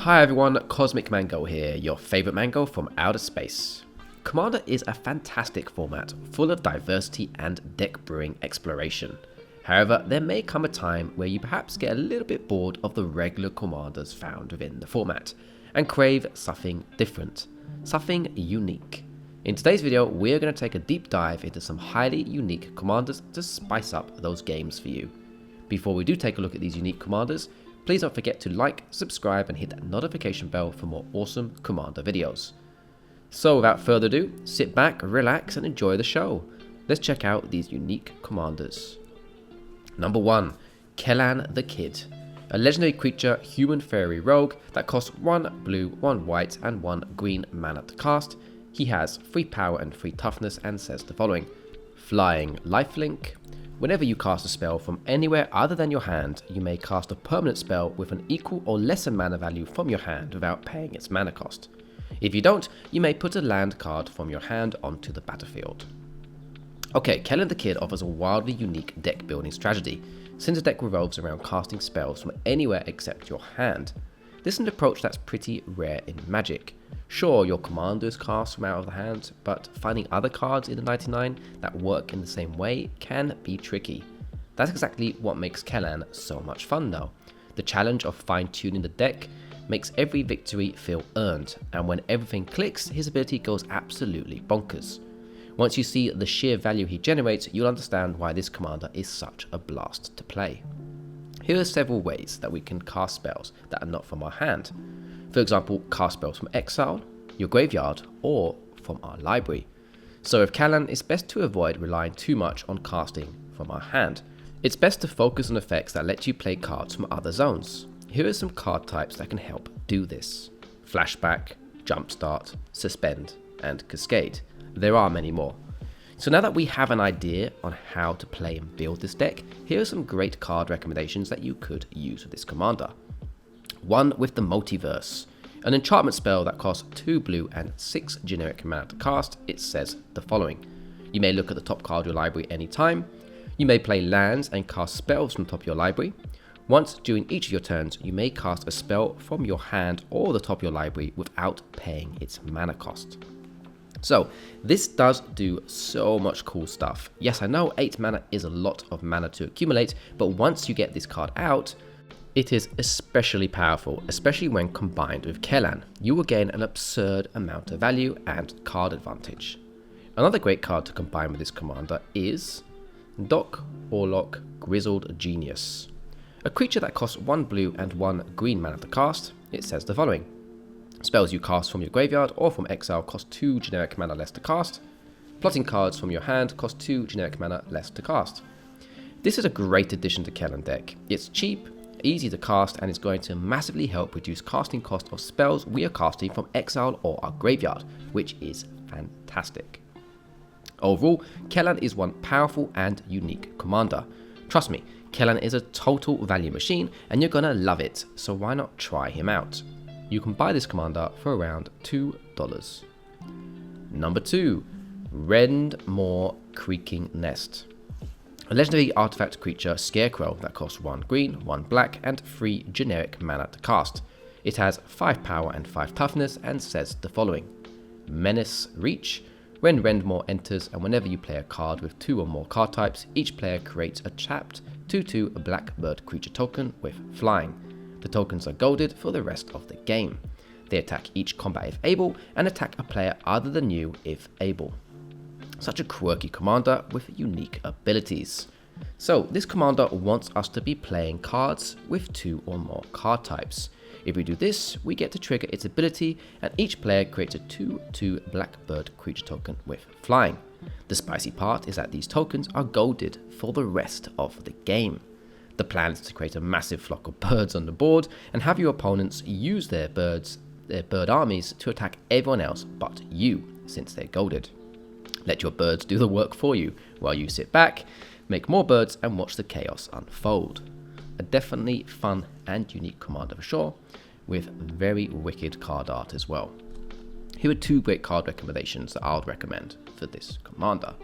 Hi everyone, Cosmic Mango here, your favourite mango from outer space. Commander is a fantastic format, full of diversity and deck brewing exploration. However, there may come a time where you perhaps get a little bit bored of the regular commanders found within the format, and crave something different, something unique. In today's video, we're going to take a deep dive into some highly unique commanders to spice up those games for you. Before we do take a look at these unique commanders, please don't forget to like, subscribe and hit that notification bell for more awesome Commander videos. So without further ado, sit back, relax and enjoy the show. Let's check out these unique commanders. Number 1. Kellan the Kid. A legendary creature human fairy rogue that costs 1 blue, 1 white and 1 green mana to cast. He has 3 power and 3 toughness and says the following. Flying lifelink. Whenever you cast a spell from anywhere other than your hand, you may cast a permanent spell with an equal or lesser mana value from your hand without paying its mana cost. If you don't, you may put a land card from your hand onto the battlefield. Okay, Kellan the Kid offers a wildly unique deck building strategy, since the deck revolves around casting spells from anywhere except your hand. This is an approach that's pretty rare in Magic. Sure, your commanders cast from out of the hand, but finding other cards in the 99 that work in the same way can be tricky. That's exactly what makes Kellan so much fun though. The challenge of fine-tuning the deck makes every victory feel earned, and when everything clicks, his ability goes absolutely bonkers. Once you see the sheer value he generates, you'll understand why this commander is such a blast to play. Here are several ways that we can cast spells that are not from our hand. For example, cast spells from exile, your graveyard, or from our library. So with Kellan, it's best to avoid relying too much on casting from our hand. It's best to focus on effects that let you play cards from other zones. Here are some card types that can help do this. Flashback, Jumpstart, Suspend, and Cascade. There are many more. So now that we have an idea on how to play and build this deck, here are some great card recommendations that you could use with this commander. One with the Multiverse. An enchantment spell that costs 2 blue and 6 generic mana to cast. It says the following. You may look at the top card of your library anytime. You may play lands and cast spells from the top of your library. Once during each of your turns, you may cast a spell from your hand or the top of your library without paying its mana cost. So this does do so much cool stuff. Yes, I know 8 mana is a lot of mana to accumulate, but once you get this card out, it is especially powerful, especially when combined with Kellan. You will gain an absurd amount of value and card advantage. Another great card to combine with this commander is Doc Orlok Grizzled Genius. A creature that costs 1 blue and 1 green mana to cast. It says the following. Spells you cast from your graveyard or from exile cost 2 generic mana less to cast. Plotting cards from your hand cost 2 generic mana less to cast. This is a great addition to Kellan deck. It's cheap, easy to cast, and is going to massively help reduce casting cost of spells we are casting from exile or our graveyard, which is fantastic. Overall, Kellan is one powerful and unique commander. Trust me, Kellan is a total value machine and you're gonna love it, so why not try him out? You can buy this commander for around $2. Number 2. Rendmaw Creaking Nest. A legendary artifact creature scarecrow that costs 1 green, 1 black and 3 generic mana to cast. It has 5 power and 5 toughness and says the following. Menace Reach. When Rendmaw enters and whenever you play a card with 2 or more card types, each player creates a tapped 2/2 blackbird creature token with flying. The tokens are golded for the rest of the game. They attack each combat if able and attack a player other than you if able. Such a quirky commander with unique abilities. So this commander wants us to be playing cards with 2 or more card types. If we do this, we get to trigger its ability and each player creates a 2/2 blackbird creature token with flying. The spicy part is that these tokens are golded for the rest of the game. The plan is to create a massive flock of birds on the board and have your opponents use their bird armies to attack everyone else but you, since they're golded. Let your birds do the work for you, while you sit back, make more birds and watch the chaos unfold. A definitely fun and unique commander for sure, with very wicked card art as well. Here are 2 great card recommendations that I would recommend for this commander.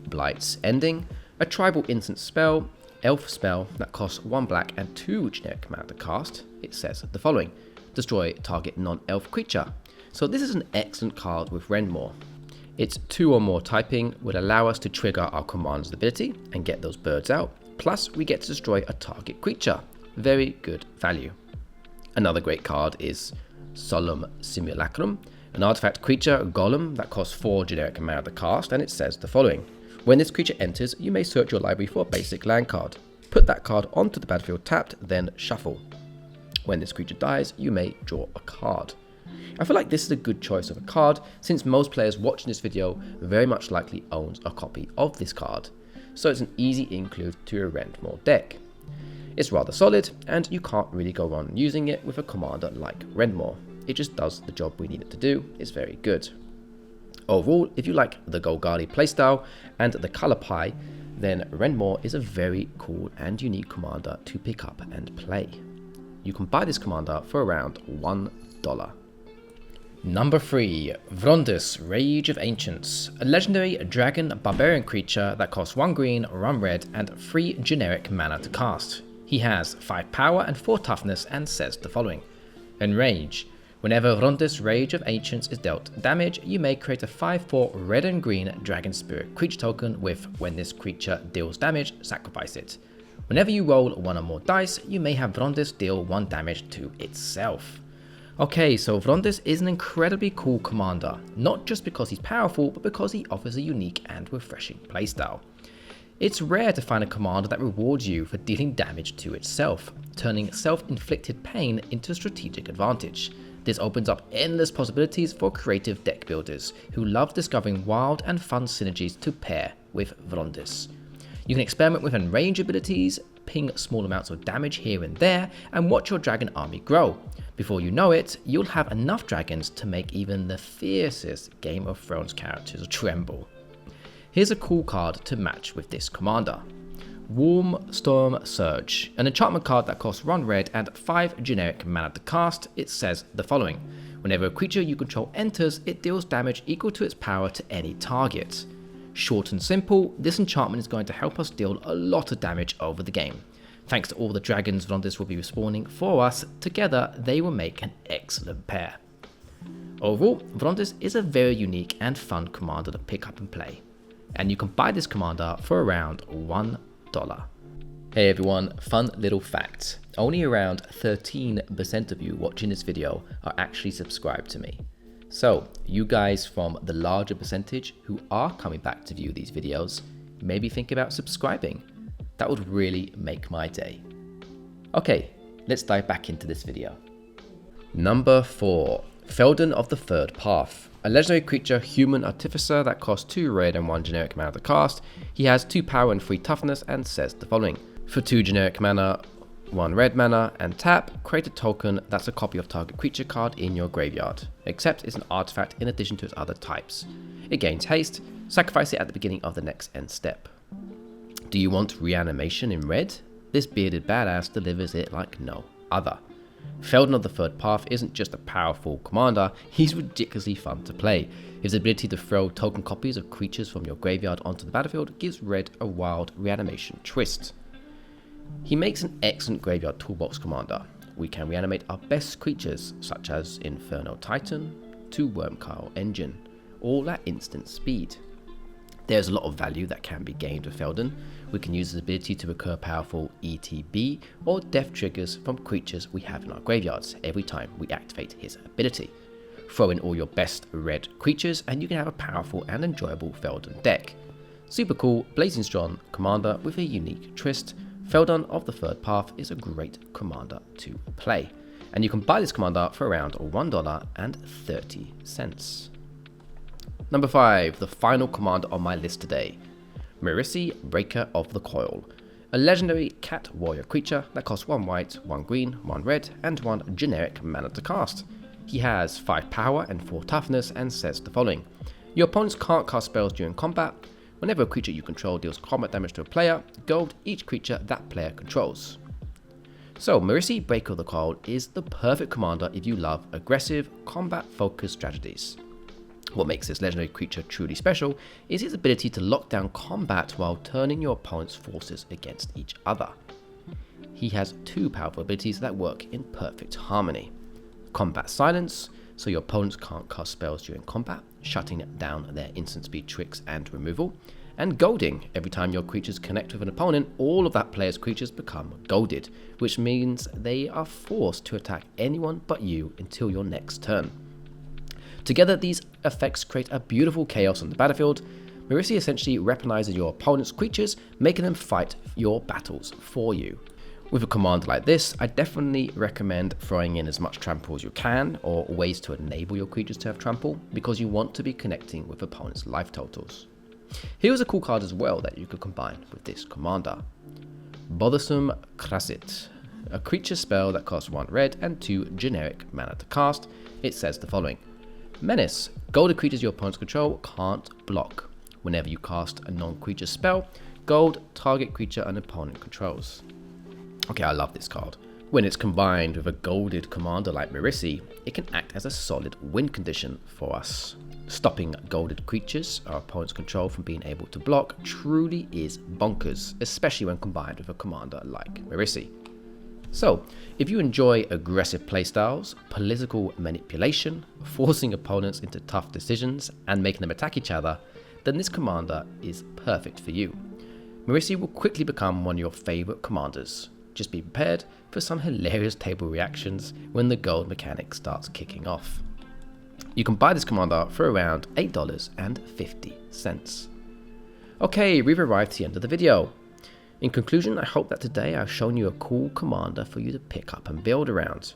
Blight's Ending, a tribal instant spell. elf spell that costs 1 black and 2 generic mana to cast. It says the following: destroy target non-elf creature. So this is an excellent card with Rendmaw. Its 2 or more typing would allow us to trigger our commander's ability and get those birds out, plus we get to destroy a target creature. Very good value. Another great card is Solemn Simulacrum, an artifact creature golem that costs 4 generic mana to cast, and it says the following: when this creature enters, you may search your library for a basic land card. Put that card onto the battlefield tapped, then shuffle. When this creature dies, you may draw a card. I feel like this is a good choice of a card, since most players watching this video very much likely owns a copy of this card, so it's an easy include to a Rendmaw deck. It's rather solid, and you can't really go wrong using it with a commander like Rendmaw. It just does the job we need it to do. It's very good. Overall, if you like the Golgari playstyle and the colour pie, then Rendmaw is a very cool and unique commander to pick up and play. You can buy this commander for around $1. Number 3, Vrondiss, Rage of Ancients, a legendary dragon barbarian creature that costs 1 green, 1 red, and 3 generic mana to cast. He has 5 power and 4 toughness and says the following: Enrage. Whenever Vrondiss, Rage of Ancients is dealt damage, you may create a 5/4 red and green dragon spirit creature token with, when this creature deals damage, sacrifice it. Whenever you roll 1 or more dice, you may have Vrondiss deal 1 damage to itself. Okay, so Vrondiss is an incredibly cool commander, not just because he's powerful, but because he offers a unique and refreshing playstyle. It's rare to find a commander that rewards you for dealing damage to itself, turning self-inflicted pain into a strategic advantage. This opens up endless possibilities for creative deck builders who love discovering wild and fun synergies to pair with Vrondiss. You can experiment with enrage abilities, ping small amounts of damage here and there, and watch your dragon army grow. Before you know it, you'll have enough dragons to make even the fiercest Game of Thrones characters tremble. Here's a cool card to match with this commander. Warm Storm Surge, an enchantment card that costs 1 red and 5 generic mana to cast. It says the following: whenever a creature you control enters, it deals damage equal to its power to any target. Short and simple, this enchantment is going to help us deal a lot of damage over the game. Thanks to all the dragons Vrondiss will be respawning for us, together they will make an excellent pair. Overall, Vrondiss is a very unique and fun commander to pick up and play, and you can buy this commander for around $1. Hey everyone, fun little fact. Only around 13% of you watching this video are actually subscribed to me. So, you guys from the larger percentage who are coming back to view these videos, maybe think about subscribing. That would really make my day. Okay, let's dive back into this video. Number 4, Feldon of the Third Path. A legendary creature, human artificer that costs 2 red and 1 generic mana to cast. He has 2 power and 3 toughness and says the following: for 2 generic mana, 1 red mana, and tap, create a token that's a copy of target creature card in your graveyard, except it's an artifact in addition to its other types. It gains haste, sacrifice it at the beginning of the next end step. Do you want reanimation in red? This bearded badass delivers it like no other. Feldon of the Third Path isn't just a powerful commander, he's ridiculously fun to play. His ability to throw token copies of creatures from your graveyard onto the battlefield gives red a wild reanimation twist. He makes an excellent graveyard toolbox commander. We can reanimate our best creatures, such as Inferno Titan to Wormcoil Engine, all at instant speed. There's a lot of value that can be gained with Feldon. We can use his ability to recur powerful ETB or death triggers from creatures we have in our graveyards every time we activate his ability. Throw in all your best red creatures and you can have a powerful and enjoyable Feldon deck. Super cool, blazing strong commander with a unique twist. Feldon of the Third Path is a great commander to play, and you can buy this commander for around $1.30. Number 5, the final commander on my list today, Marisi, Breaker of the Coil, a legendary cat warrior creature that costs 1 white, 1 green, 1 red, and 1 generic mana to cast. He has 5 power and 4 toughness and says the following: your opponents can't cast spells during combat. Whenever a creature you control deals combat damage to a player, gold each creature that player controls. So Marisi, Breaker of the Coil is the perfect commander if you love aggressive, combat-focused strategies. What makes this legendary creature truly special is its ability to lock down combat while turning your opponent's forces against each other. He has two powerful abilities that work in perfect harmony. Combat Silence, so your opponents can't cast spells during combat, shutting down their instant speed tricks and removal. And Golding, every time your creatures connect with an opponent, all of that player's creatures become golded, which means they are forced to attack anyone but you until your next turn. Together, these effects create a beautiful chaos on the battlefield. Marisi essentially weaponizes your opponent's creatures, making them fight your battles for you. With a commander like this, I definitely recommend throwing in as much trample as you can, or ways to enable your creatures to have trample, because you want to be connecting with opponents' life totals. Here's a cool card as well that you could combine with this commander. Bothersome Krasit, a creature spell that costs 1 red and 2 generic mana to cast. It says the following: Menace, golded creatures your opponents control can't block. Whenever you cast a non-creature spell, gold target creature an opponent controls. Okay, I love this card. When it's combined with a golded commander like Marisi, it can act as a solid win condition for us. Stopping golded creatures our opponents control from being able to block truly is bonkers, especially when combined with a commander like Marisi. So, if you enjoy aggressive playstyles, political manipulation, forcing opponents into tough decisions, and making them attack each other, then this commander is perfect for you. Marisi will quickly become one of your favourite commanders. Just be prepared for some hilarious table reactions when the gold mechanic starts kicking off. You can buy this commander for around $8.50. Okay, we've arrived to the end of the video. In conclusion, I hope that today I've shown you a cool commander for you to pick up and build around.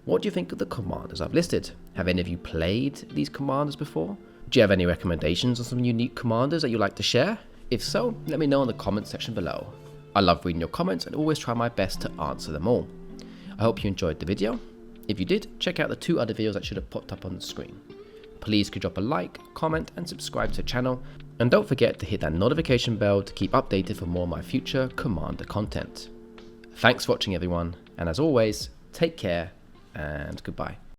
What do you think of the commanders I've listed? Have any of you played these commanders before? Do you have any recommendations on some unique commanders that you'd like to share? If so, let me know in the comments section below. I love reading your comments and always try my best to answer them all. I hope you enjoyed the video. If you did, check out the 2 other videos that should have popped up on the screen. Please could drop a like, comment and subscribe to the channel, and don't forget to hit that notification bell to keep updated for more of my future commander content. Thanks for watching everyone, and as always, take care and goodbye.